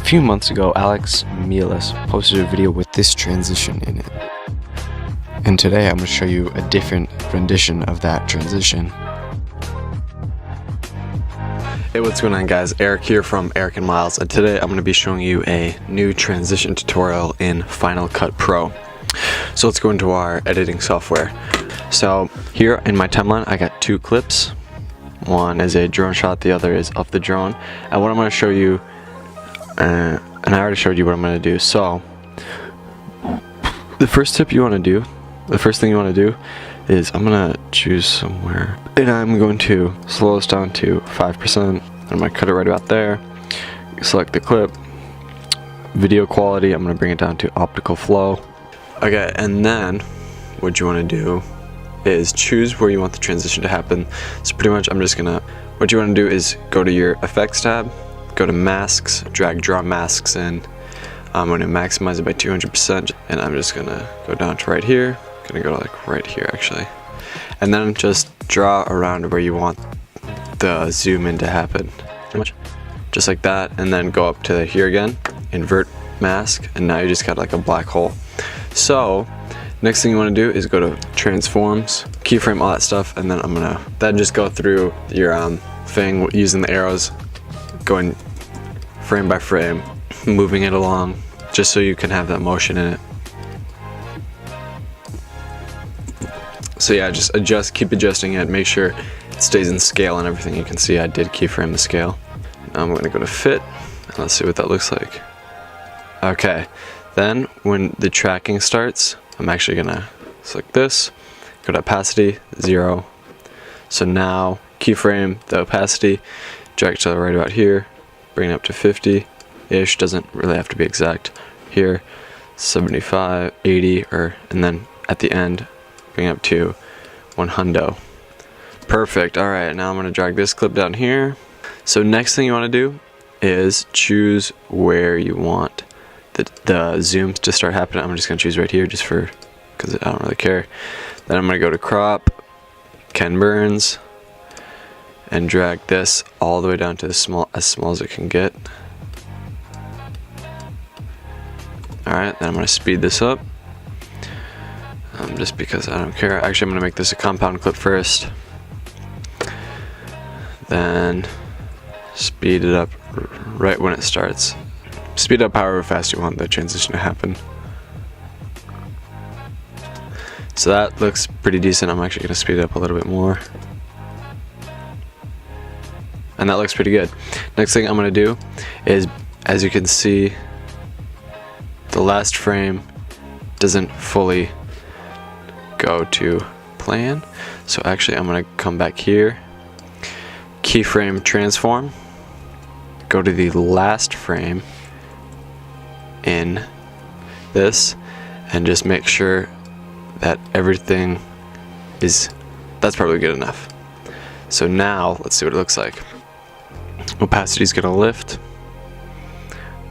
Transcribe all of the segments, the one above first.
few months ago, Alex Mielis posted a video with this transition in it. And today I'm going to show you a different rendition of that transition. Hey, what's going on, guys? Eric here from Eric and Miles, and today I'm going to be showing you a new transition tutorial in Final Cut Pro. So let's go into our editing software. So here in my timeline I got two clips. One is a drone shot, the other is of the drone. And what I'm going to show you, and I already showed you what I'm going to do. So the first thing you want to do is I'm going to choose somewhere, and I'm going to slow this down to 5%. I'm going to cut it right about there. Select the clip. Video quality, I'm going to bring it down to optical flow. Okay, and then what you want to do is choose where you want the transition to happen. So pretty much what you want to do is go to your effects tab, go to masks, drag draw masks in. I'm going to maximize it by 200%, and I'm just going to go down to right here. I'm going to go to like right here actually. And then just draw around where you want the zoom in to happen. Pretty much just like that, and then go up to here again, invert mask, and now you just got like a black hole. So next thing you want to do is go to transforms, keyframe, all that stuff, and then I'm gonna then just go through your thing using the arrows, going frame by frame, moving it along, just so you can have that motion in it. So yeah, just keep adjusting it, make sure it stays in scale and everything. You can see I did keyframe the scale. Now I'm gonna go to fit, and let's see what that looks like. Okay, then when the tracking starts, I'm actually gonna select this, go to opacity, 0. So now keyframe the opacity, drag it to right about here, bring it up to 50-ish, doesn't really have to be exact. Here, 75, 80, and then at the end, bring it up to 100. Perfect. Alright, now I'm gonna drag this clip down here. So next thing you wanna do is choose where you want the zooms to start happening. I'm just gonna choose right here, just because I don't really care. Then I'm gonna go to crop, Ken Burns, and drag this all the way down to as small as it can get. Alright, then I'm gonna speed this up, just because I don't care. Actually, I'm gonna make this a compound clip first, then speed it up right when it starts. Speed up however fast you want the transition to happen. So that looks pretty decent. I'm actually going to speed it up a little bit more. And that looks pretty good. Next thing I'm going to do is, as you can see, the last frame doesn't fully go to plan. So actually I'm going to come back here, keyframe transform, go to the last frame in this, and just make sure that everything that's probably good enough. So now let's see what it looks like. Opacity is gonna lift.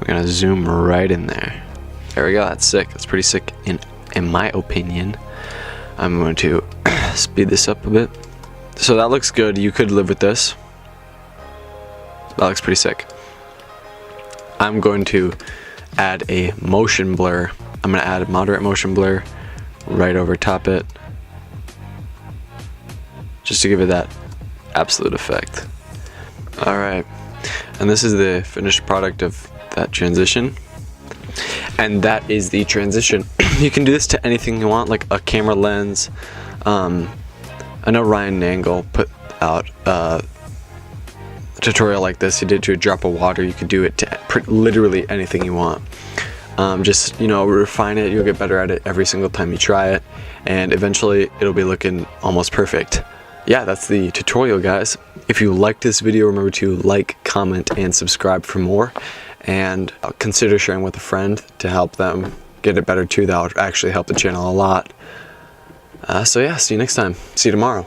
We're gonna zoom right in there. There we go. That's sick. That's pretty sick in my opinion. I'm going to speed this up a bit. So that looks good. You could live with this. That looks pretty sick. I'm going to add a motion blur. I'm going to add a moderate motion blur right over top it, just to give it that absolute effect. Alright, and this is the finished product of that transition, and that is the transition. You can do this to anything you want, like a camera lens. I know Ryan Nangle put out a tutorial like this. He did to a drop of water. You could do it to literally anything you want. Just, refine it. You'll get better at it every single time you try it, and eventually it'll be looking almost perfect. Yeah, that's the tutorial, guys. If you liked this video, remember to like, comment, and subscribe for more, and consider sharing with a friend to help them get it better too. That would actually help the channel a lot. So yeah, see you next time. See you tomorrow.